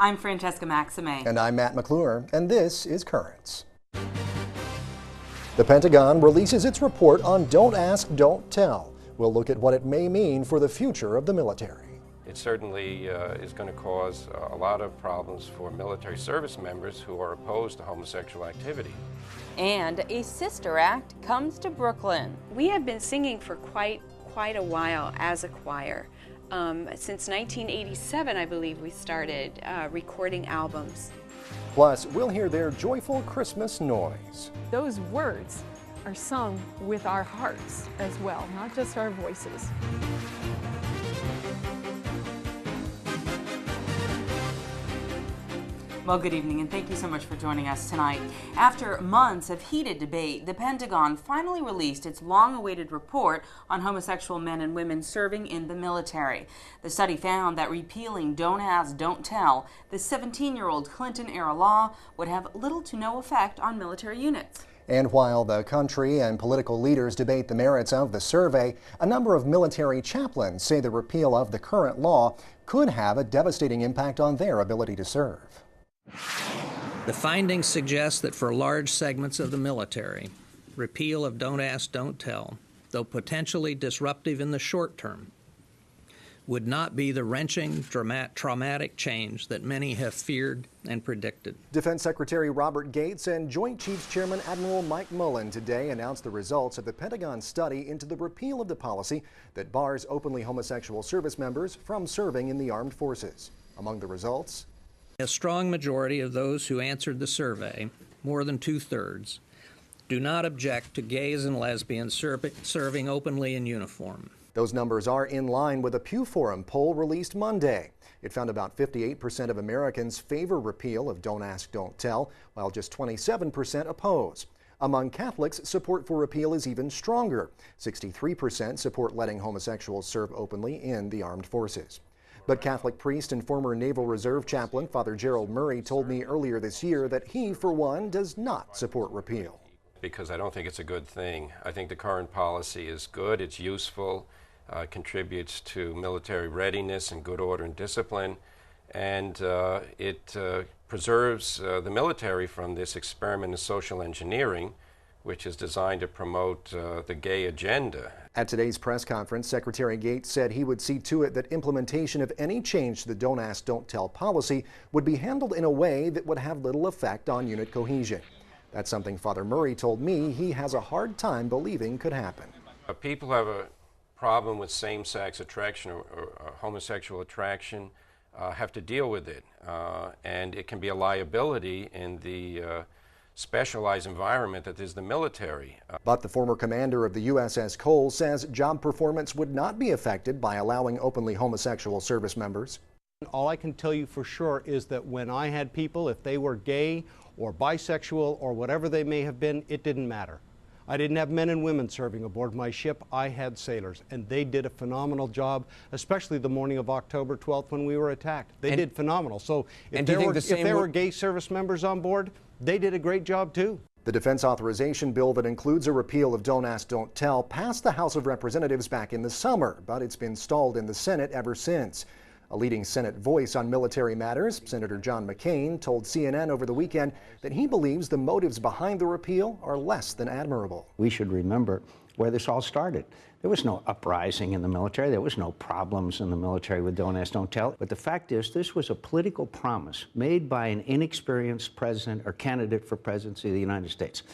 I'm Francesca Maxime. And I'm Matt McClure, and this is Currents. The Pentagon releases its report on Don't Ask, Don't Tell. We'll look at what it may mean for the future of the military. It certainly is going to cause a lot of problems for military service members who are opposed to homosexual activity. And a sister act comes to Brooklyn. We have been singing for quite a while as a choir. Since 1987, I believe, we started recording albums. Plus, we'll hear their joyful Christmas noise. Those words are sung with our hearts as well, not just our voices. Well, good evening, and thank you so much for joining us tonight. After months of heated debate, the Pentagon finally released its long-awaited report on homosexual men and women serving in the military. The study found that repealing Don't Ask, Don't Tell, the 17-year-old Clinton-era law, would have little to no effect on military units. And while the country and political leaders debate the merits of the survey, a number of military chaplains say the repeal of the current law could have a devastating impact on their ability to serve. The findings suggest that for large segments of the military, repeal of Don't Ask, Don't Tell, though potentially disruptive in the short term, would not be the wrenching, traumatic change that many have feared and predicted. Defense Secretary Robert Gates and Joint Chiefs Chairman Admiral Mike Mullen today announced the results of the Pentagon study into the repeal of the policy that bars openly homosexual service members from serving in the armed forces. Among the results, a strong majority of those who answered the survey, more than 2/3, do not object to gays and lesbians serving openly in uniform. Those numbers are in line with a Pew Forum poll released Monday. It found about 58% of Americans favor repeal of Don't Ask, Don't Tell, while just 27% oppose. Among Catholics, support for repeal is even stronger. 63% support letting homosexuals serve openly in the armed forces. But Catholic priest and former Naval Reserve chaplain Father Gerald Murray told me earlier this year that he, for one, does not support repeal. Because I don't think it's a good thing. I think the current policy is good, it's useful, contributes to military readiness and good order and discipline, and it preserves the military from this experiment in social engineering, which is designed to promote the gay agenda. At today's press conference, Secretary Gates said he would see to it that implementation of any change to the Don't Ask, Don't Tell policy would be handled in a way that would have little effect on unit cohesion. That's something Father Murray told me he has a hard time believing could happen. People have a problem with same-sex attraction or homosexual attraction, have to deal with it, and it can be a liability in the specialized environment that is the military. But the former commander of the USS Cole says job performance would not be affected by allowing openly homosexual service members. All I can tell you for sure is that when I had people, if they were gay or bisexual or whatever they may have been, it didn't matter. I didn't have men and women serving aboard my ship. I had sailors, and they did a phenomenal job, especially the morning of October 12th when we were attacked. They did phenomenal. So if there were gay service members on board, they did a great job too. The defense authorization bill that includes a repeal of Don't Ask, Don't Tell passed the House of Representatives back in the summer, but it's been stalled in the Senate ever since. A leading Senate voice on military matters, Senator John McCain, told CNN over the weekend that he believes the motives behind the repeal are less than admirable. We should remember where this all started. There was no uprising in the military. There was no problems in the military with Don't Ask, Don't Tell. But the fact is, this was a political promise made by an inexperienced president or candidate for presidency of the United States.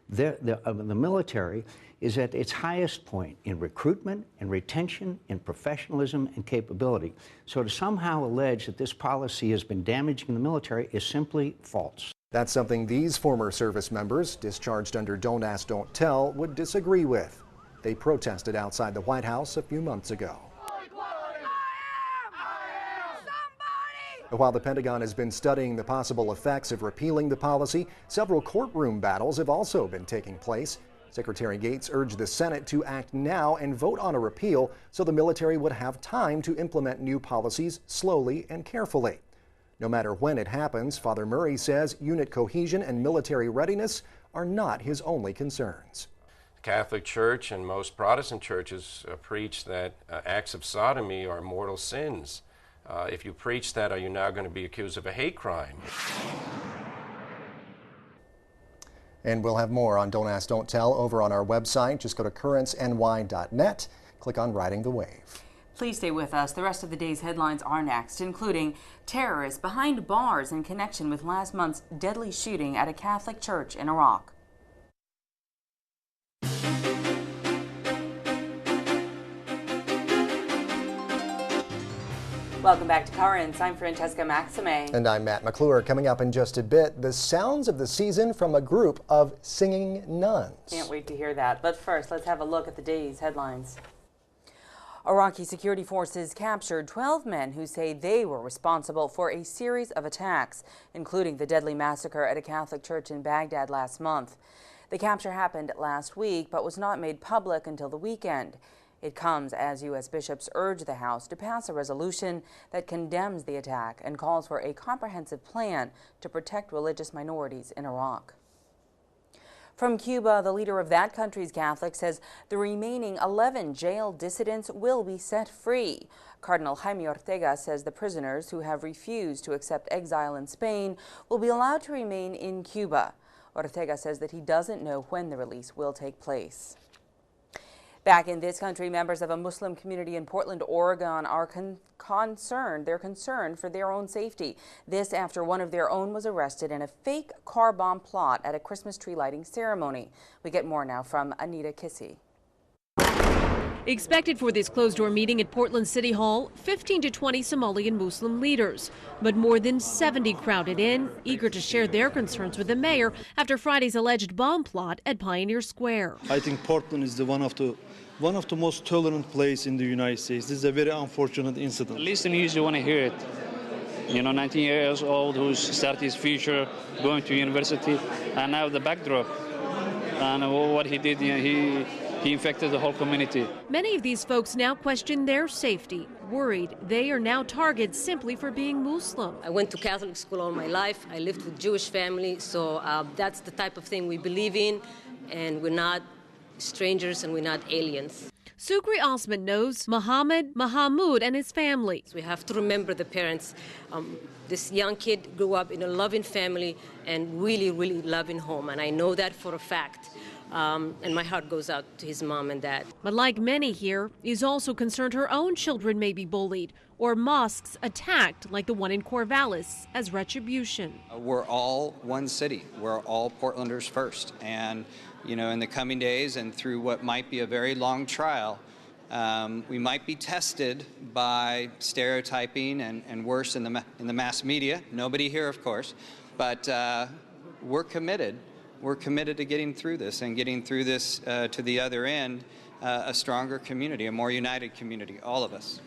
The military is at its highest point in recruitment and retention, in professionalism and capability. So to somehow allege that this policy has been damaging the military is simply false. That's something these former service members, discharged under Don't Ask, Don't Tell, would disagree with. They protested outside the White House a few months ago. While the Pentagon has been studying the possible effects of repealing the policy, several courtroom battles have also been taking place. Secretary Gates urged the Senate to act now and vote on a repeal so the military would have time to implement new policies slowly and carefully. No matter when it happens, Father Murray says unit cohesion and military readiness are not his only concerns. The Catholic Church and most Protestant churches preach that acts of sodomy are mortal sins. If you preach that, are you now going to be accused of a hate crime? And we'll have more on Don't Ask, Don't Tell over on our website. Just go to currentsny.net, click on Riding the Wave. Please stay with us. The rest of the day's headlines are next, including terrorists behind bars in connection with last month's deadly shooting at a Catholic church in Iraq. Welcome back to Currents. I'm Francesca Maxime. And I'm Matt McClure. Coming up in just a bit, the sounds of the season from a group of singing nuns. Can't wait to hear that. But first, let's have a look at the day's headlines. Iraqi security forces captured 12 men who say they were responsible for a series of attacks, including the deadly massacre at a Catholic church in Baghdad last month. The capture happened last week, but was not made public until the weekend. It comes as U.S. bishops urge the House to pass a resolution that condemns the attack and calls for a comprehensive plan to protect religious minorities in Iraq. From Cuba, the leader of that country's Catholic says the remaining 11 jailed dissidents will be set free. Cardinal Jaime Ortega says the prisoners who have refused to accept exile in Spain will be allowed to remain in Cuba. Ortega says that he doesn't know when the release will take place. Back in this country, members of a Muslim community in Portland, Oregon are concerned. They're concerned for their own safety. This after one of their own was arrested in a fake car bomb plot at a Christmas tree lighting ceremony. We get more now from Anita Kissy. Expected for this closed-door meeting at Portland City Hall, 15 to 20 Somali and Muslim leaders. But more than 70 crowded in, eager to share their concerns with the mayor after Friday's alleged bomb plot at Pioneer Square. I think Portland is one of the most tolerant places in the United States. This is a very unfortunate incident. At least the news, you want to hear it. 19 years old who's started his future, going to university, and now the backdrop. And what he did, he infected the whole community. Many of these folks now question their safety, worried they are now targets simply for being Muslim. I went to Catholic school all my life. I lived with Jewish family, so that's the type of thing we believe in, and we're not strangers and we're not aliens. Sukri Osman knows Muhammad, Mahamud, and his family. We have to remember the parents. This young kid grew up in a loving family and really, really loving home, and I know that for a fact. And my heart goes out to his mom and dad. But like many here, he's also concerned her own children may be bullied or mosques attacked like the one in Corvallis as retribution. We're all one city. We're all Portlanders first. And, in the coming days and through what might be a very long trial, we might be tested by stereotyping and worse in the mass media. Nobody here, of course. But we're committed. We're committed to getting through this and getting through this to the other end, a stronger community, a more united community, all of us.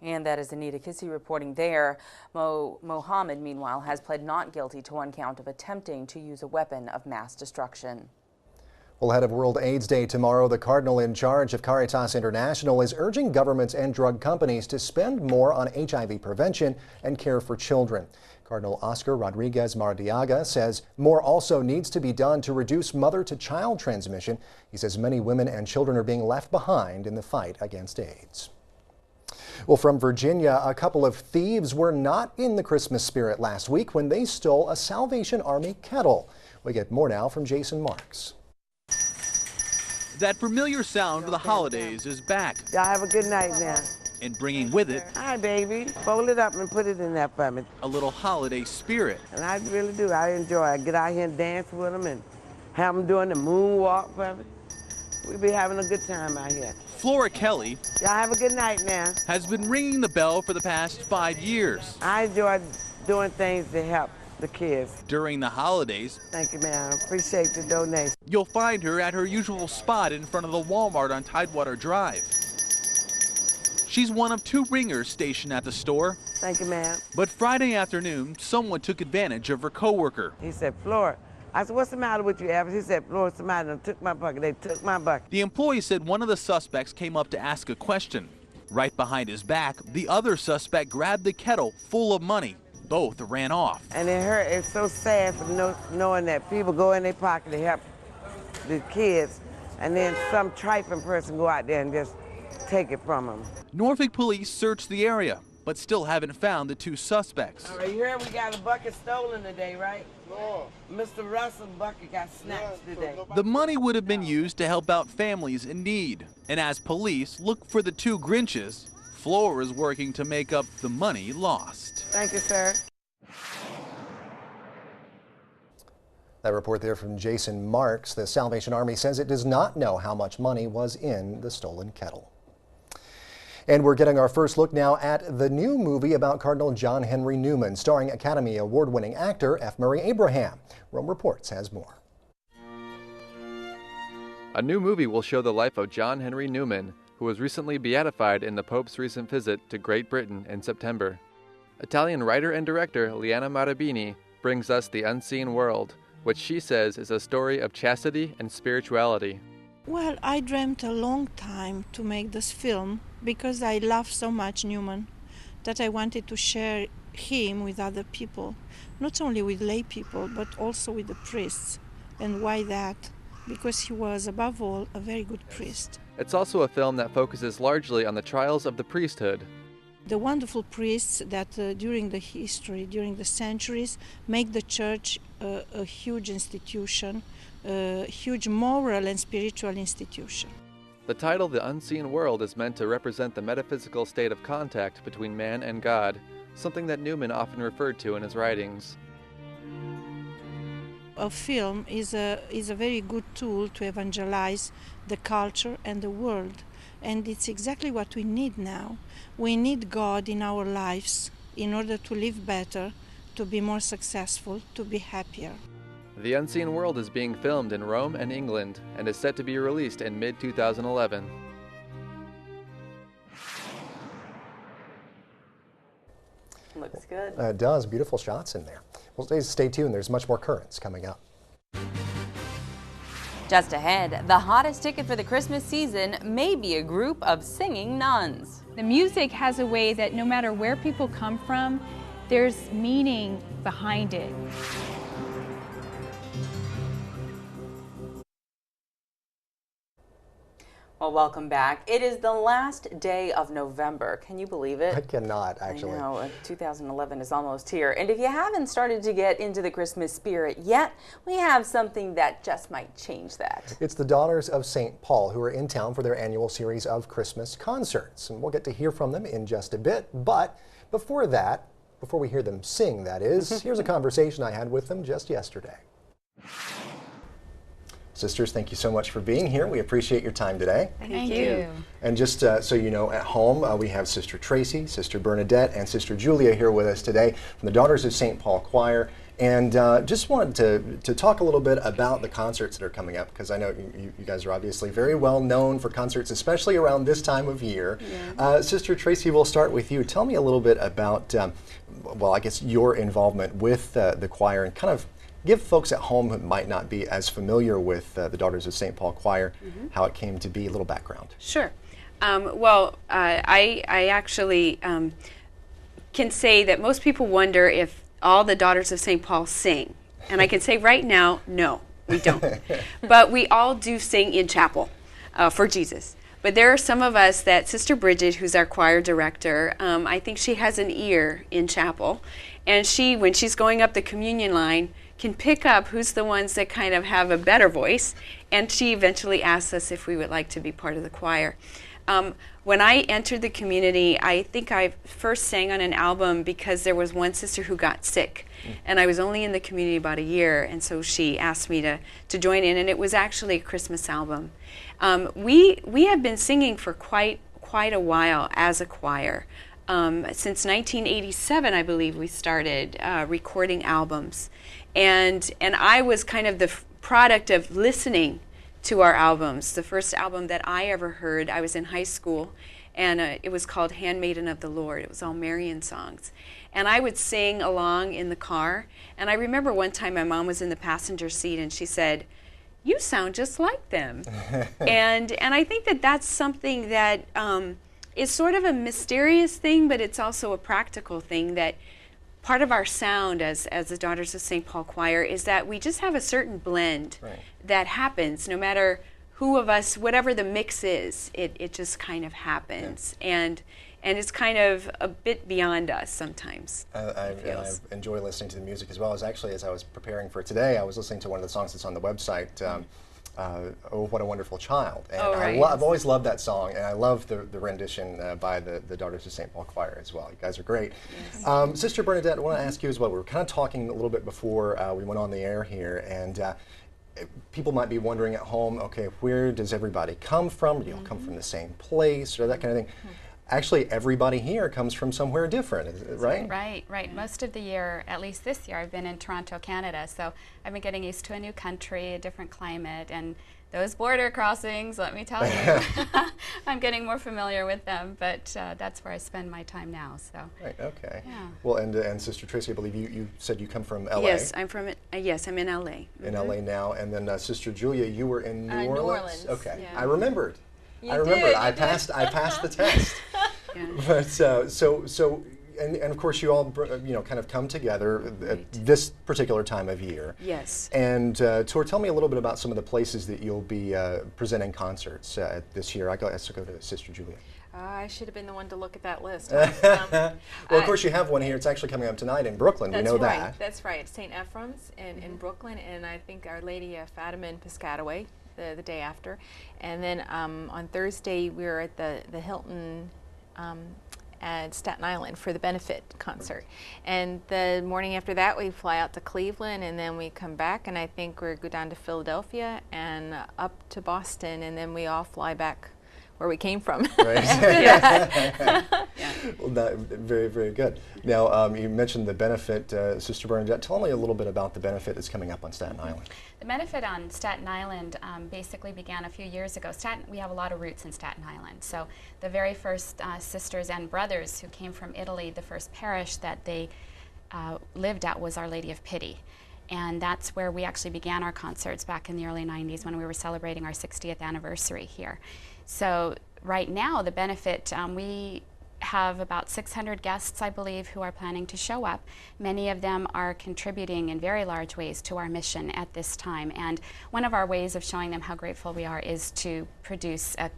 And that is Anita Kissy reporting there. Mohammed, meanwhile, has pled not guilty to one count of attempting to use a weapon of mass destruction. Well, ahead of World AIDS Day tomorrow, the cardinal in charge of Caritas International is urging governments and drug companies to spend more on HIV prevention and care for children. Cardinal Oscar Rodriguez Mardiaga says more also needs to be done to reduce mother-to-child transmission. He says many women and children are being left behind in the fight against AIDS. Well, from Virginia, a couple of thieves were not in the Christmas spirit last week when they stole a Salvation Army kettle. We get more now from Jason Marks. That familiar sound of the holidays is back. Y'all have a good night now. And bringing with it, hi, baby. Fold it up and put it in there for me. A little holiday spirit. And I really do. I enjoy it. I get out here and dance with them and have them doing the moonwalk for me. We be having a good time out here. Flora Kelly, y'all have a good night now, has been ringing the bell for the past 5 years. I enjoy doing things to help the kids. During the holidays, thank you, ma'am. Appreciate the donation. You'll find her at her usual spot in front of the Walmart on Tidewater Drive. She's one of 2 ringers stationed at the store. Thank you, ma'am. But Friday afternoon, someone took advantage of her coworker. He said, Flora. I said, what's the matter with you, Evans? He said, Flora, somebody took my bucket. They took my bucket. The employee said one of the suspects came up to ask a question. Right behind his back, the other suspect grabbed the kettle full of money. Both ran off. And it hurt. It's so sad for knowing that people go in their pocket to help the kids, and then some trifling person go out there and just take it from them. Norfolk police searched the area, but still haven't found the two suspects. All right, you heard we got a bucket stolen today, right? No. Mr. Russell's bucket got snatched today. The money would have been used to help out families in need. And as police look for the two Grinches, Floor is working to make up the money lost. Thank you, sir. That report there from Jason Marks. The Salvation Army says it does not know how much money was in the stolen kettle. And we're getting our first look now at the new movie about Cardinal John Henry Newman, starring Academy Award-winning actor F. Murray Abraham. Rome Reports has more. A new movie will show the life of John Henry Newman, who was recently beatified in the Pope's recent visit to Great Britain in September. Italian writer and director Liana Marabini brings us The Unseen World, which she says is a story of chastity and spirituality. Well, I dreamt a long time to make this film because I love so much Newman that I wanted to share him with other people, not only with lay people, but also with the priests. And why that? Because he was, above all, a very good priest. It's also a film that focuses largely on the trials of the priesthood. The wonderful priests that during the history, during the centuries, make the church a huge institution, a huge moral and spiritual institution. The title The Unseen World is meant to represent the metaphysical state of contact between man and God, something that Newman often referred to in his writings. A film is a very good tool to evangelize the culture and the world. And it's exactly what we need now. We need God in our lives in order to live better, to be more successful, to be happier. The Unseen World is being filmed in Rome and England and is set to be released in mid-2011. Looks good. It does. Beautiful shots in there. Well, stay tuned. There's much more Currents coming up. Just ahead, the hottest ticket for the Christmas season may be a group of singing nuns. The music has a way that no matter where people come from, there's meaning behind it. Well, welcome back. It is the last day of November. Can you believe it? I cannot, actually. I know, 2011 is almost here. And if you haven't started to get into the Christmas spirit yet, we have something that just might change that. It's the Daughters of St. Paul, who are in town for their annual series of Christmas concerts. And we'll get to hear from them in just a bit. But before that, before we hear them sing, that is, here's a conversation I had with them just yesterday. Sisters, thank you so much for being here. We appreciate your time today. Thank you. And just so you know, at home, we have Sister Tracy, Sister Bernadette, and Sister Julia here with us today from the Daughters of St. Paul Choir. And just wanted to talk a little bit about the concerts that are coming up, because I know you guys are obviously very well known for concerts, especially around this time of year. Yeah. Sister Tracy, we'll start with you. Tell me a little bit about, well, I guess your involvement with the choir, and kind of give folks at home who might not be as familiar with the Daughters of St. Paul Choir, how it came to be, a little background. Sure. I actually can say that most people wonder if all the Daughters of St. Paul sing. And I can say right now, no, we don't. But we all do sing in chapel for Jesus. But there are some of us that Sister Bridget, who's our choir director, I think she has an ear in chapel. And she, when she's going up the communion line, can pick up who's the ones that kind of have a better voice, and she eventually asks us if we would like to be part of the choir. When I entered the community, I think I first sang on an album because there was one sister who got sick, and I was only in the community about a year, and so she asked me to join in, and it was actually a Christmas album. We have been singing for quite a while as a choir. Since 1987, I believe, we started recording albums. And I was kind of the product of listening to our albums. The first album that I ever heard, I was in high school, and it was called Handmaiden of the Lord. It was all Marian songs. And I would sing along in the car. And I remember one time my mom was in the passenger seat, and she said, "You sound just like them." and I think that that's something that is sort of a mysterious thing, but it's also a practical thing, that part of our sound as the Daughters of St. Paul Choir is that we just have a certain blend that happens no matter who of us, whatever the mix is, it just kind of happens. And it's kind of a bit beyond us sometimes. I enjoy listening to the music as well. As I was preparing for today, I was listening to one of the songs that's on the website, Oh, What a Wonderful Child. And I've always loved that song, and I love the rendition by the Daughters of St. Paul Choir as well. You guys are great. Yes. Sister Bernadette, I want to ask you as well. We were kind of talking a little bit before we went on the air here, and people might be wondering at home, okay, where does everybody come from? Do you all come from the same place or that kind of thing? Actually, everybody here comes from somewhere different, right? Right. Most of the year, at least this year, I've been in Toronto, Canada, so I've been getting used to a new country, a different climate, and those border crossings, let me tell you, I'm getting more familiar with them, but that's where I spend my time now. So. Right, okay. Yeah. Well, and Sister Tracy, I believe you said you come from LA. Yes, I'm from I'm in LA. In LA now, and then Sister Julia, you were in New Orleans? New Orleans. Okay, yeah. I remembered. You I remembered. did, I passed the test. Yeah. But and of course you all kind of come together at this particular time of year. Yes. And Tor, tell me a little bit about some of the places that you'll be presenting concerts this year. I have to go to Sister Julia. I should have been the one to look at that list. Well, of course you have one here. It's actually coming up tonight in Brooklyn. We know that. That's right. St. Ephraim's in Brooklyn, and I think Our Lady of Fatima in Piscataway the day after. And then on Thursday we're at the Hilton at Staten Island for the benefit concert. And the morning after that we fly out to Cleveland, and then we come back, and I think we go down to Philadelphia and up to Boston, and then we all fly back where we came from. Right. Well, very, very good. Now, you mentioned the benefit, Sister Bernadette. Tell me a little bit about the benefit that's coming up on Staten Island. The benefit on Staten Island basically began a few years ago. We have a lot of roots in Staten Island. So the very first sisters and brothers who came from Italy, the first parish that they lived at was Our Lady of Pity. And that's where we actually began our concerts back in the early 90s when we were celebrating our 60th anniversary here. So right now, the benefit, we have about 600 guests, I believe, who are planning to show up. Many of them are contributing in very large ways to our mission at this time. And one of our ways of showing them how grateful we are is to produce a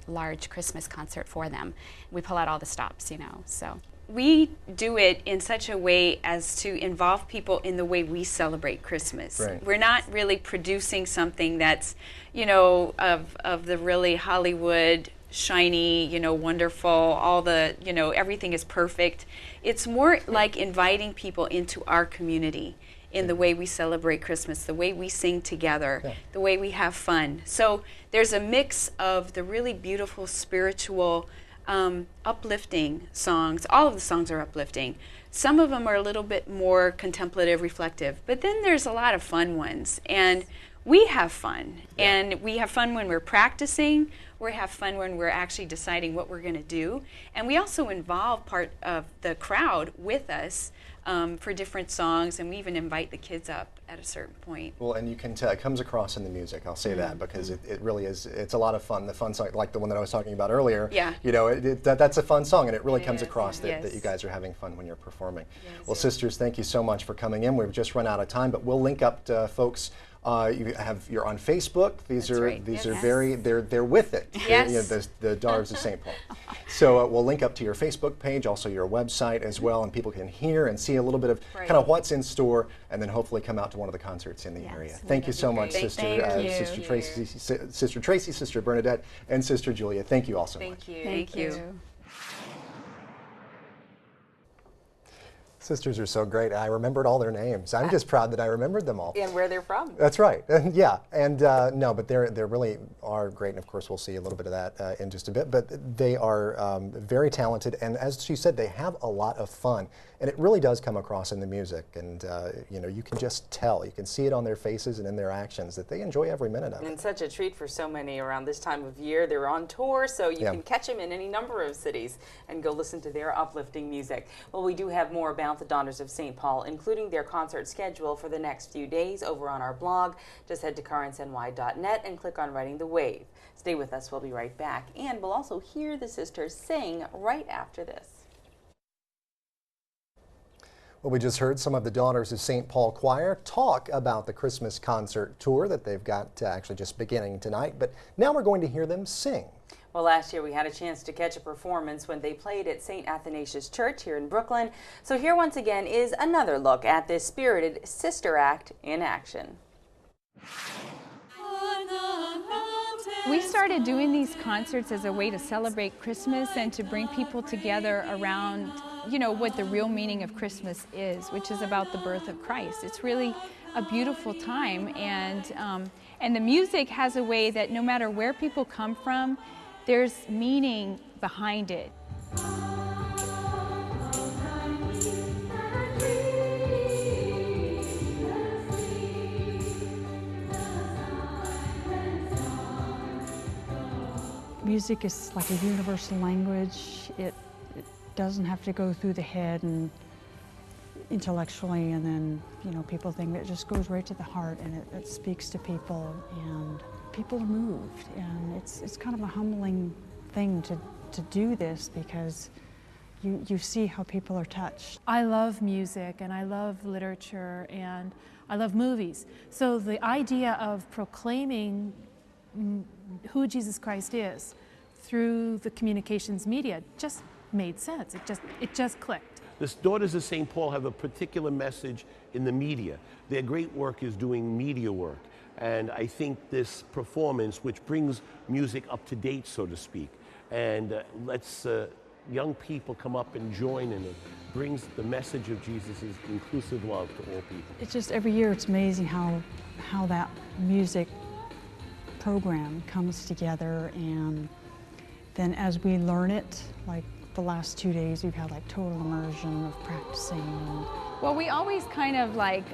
large Christmas concert for them. We pull out all the stops, so. We do it in such a way as to involve people in the way we celebrate Christmas. Right. We're not really producing something that's, of the really Hollywood, shiny, wonderful, all the, everything is perfect. It's more like inviting people into our community in the way we celebrate Christmas, the way we sing together, the way we have fun. So there's a mix of the really beautiful spiritual uplifting songs. All of the songs are uplifting. Some of them are a little bit more contemplative, reflective, but then there's a lot of fun ones. And we have fun. And we have fun when we're practicing. We have fun when we're actually deciding what we're going to do. And we also involve part of the crowd with us for different songs, and we even invite the kids up at a certain point. Well, and you can tell it comes across in the music. I'll say that because it really is. It's a lot of fun. The fun song, like the one that I was talking about earlier. Yeah. That's a fun song, and it really comes across that you guys are having fun when you're performing. Yes. Well, sisters, thank you so much for coming in. We've just run out of time, but we'll link up to folks. You're on Facebook. These are they're with it. Yes. The Daughters of St. Paul. So we'll link up to your Facebook page, also your website as well, and people can hear and see a little bit of kind of what's in store, and then hopefully come out to one of the concerts in the area. Thank you so much, Sister Tracy, Sister Bernadette, and Sister Julia. Thank you all so much. Thank you. Sisters are so great. I remembered all their names. I'm just proud that I remembered them all. And where they're from. That's right. Yeah. And no, but they really are great. And of course, we'll see a little bit of that in just a bit. But they are very talented. And as she said, they have a lot of fun. And it really does come across in the music. And you can just tell. You can see it on their faces and in their actions that they enjoy every minute of it. And such a treat for so many around this time of year. They're on tour, so you can catch them in any number of cities and go listen to their uplifting music. Well, we do have more about the Daughters of St. Paul, including their concert schedule for the next few days over on our blog. Just head to currentsny.net and click on Riding the Wave. Stay with us. We'll be right back. And we'll also hear the sisters sing right after this. Well, we just heard some of the Daughters of St. Paul Choir talk about the Christmas concert tour that they've got actually just beginning tonight, but now we're going to hear them sing. Well, last year we had a chance to catch a performance when they played at St. Athanasius Church here in Brooklyn. So here once again is another look at this spirited sister act in action. We started doing these concerts as a way to celebrate Christmas and to bring people together around, you know, what the real meaning of Christmas is, which is about the birth of Christ. It's really a beautiful time, and the music has a way that no matter where people come from, there's meaning behind it. Music is like a universal language. It doesn't have to go through the head and intellectually, and then, you know, people think it just goes right to the heart, and it speaks to people, and people are moved, and it's kind of a humbling thing to do this, because you see how people are touched. I love music, and I love literature, and I love movies. So the idea of proclaiming who Jesus Christ is through the communications media just made sense. It just clicked. The Daughters of St. Paul have a particular message in the media. Their great work is doing media work. And I think this performance, which brings music up to date, so to speak, and lets young people come up and join in it, brings the message of Jesus' inclusive love to all people. It's just every year it's amazing how that music program comes together, and then as we learn it, like the last 2 days we've had like total immersion of practicing. Well, we always kind of like,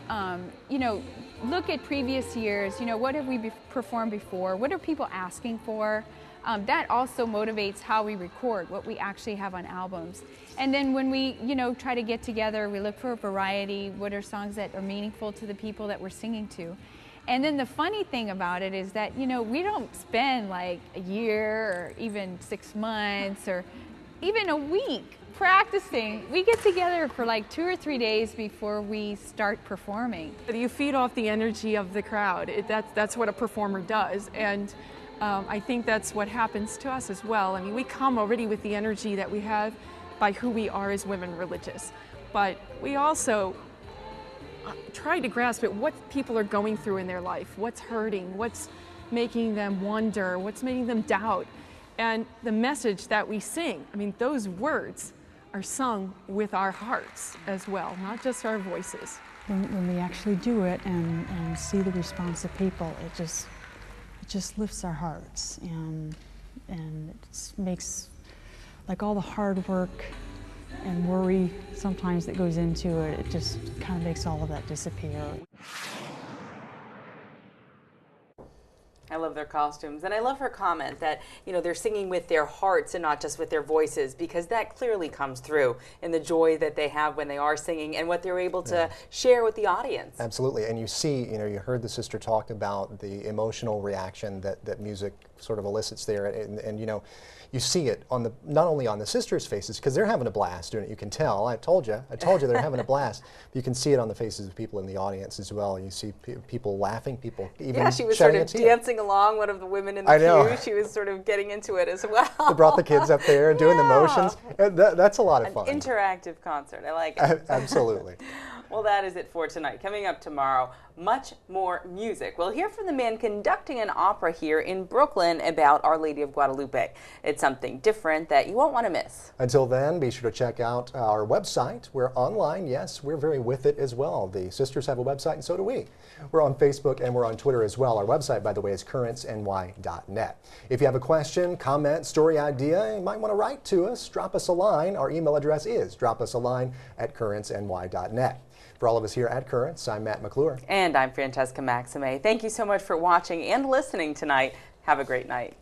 you know, look at previous years, you know, what have we performed before? What are people asking for? That also motivates how we record, what we actually have on albums. And then when we, you know, try to get together, we look for a variety. What are songs that are meaningful to the people that we're singing to? And then the funny thing about it is that, you know, we don't spend like a year or even 6 months or even a week practicing. We get together for like 2 or 3 days before we start performing. You feed off the energy of the crowd. That's what a performer does, and I think that's what happens to us as well. I mean, we come already with the energy that we have by who we are as women religious, but we also try to grasp at what people are going through in their life, what's hurting, what's making them wonder, what's making them doubt. And the message that we sing, I mean, those words are sung with our hearts as well, not just our voices. When we actually do it and see the response of people, it just lifts our hearts, and it makes, like, all the hard work and worry sometimes that goes into it, it just kind of makes all of that disappear. I love their costumes, and I love her comment that, you know, they're singing with their hearts and not just with their voices, because that clearly comes through in the joy that they have when they are singing and what they're able to share with the audience. Absolutely, and you see, you know, you heard the sister talk about the emotional reaction that music sort of elicits there, and you know, you see it on the, not only on the sisters' faces, because they're having a blast doing it. You can tell. I told you they're having a blast. But you can see it on the faces of people in the audience as well. You see people laughing, people even she was sort of dancing along. One of the women in the pew, she was sort of getting into it as well. They brought the kids up there and doing the motions. That's a lot of fun. An interactive concert. I like it. Absolutely. Well, that is it for tonight. Coming up tomorrow, much more music. We'll hear from the man conducting an opera here in Brooklyn about Our Lady of Guadalupe. It's something different that you won't want to miss. Until then, be sure to check out our website. We're online. Yes, we're very with it as well. The sisters have a website, and so do we. We're on Facebook and we're on Twitter as well. Our website, by the way, is currentsny.net. If you have a question, comment, story idea, you might want to write to us. Drop us a line. Our email address is dropusaline@currentsny.net. For all of us here at Currents, I'm Matt McClure. And I'm Francesca Maxime. Thank you so much for watching and listening tonight. Have a great night.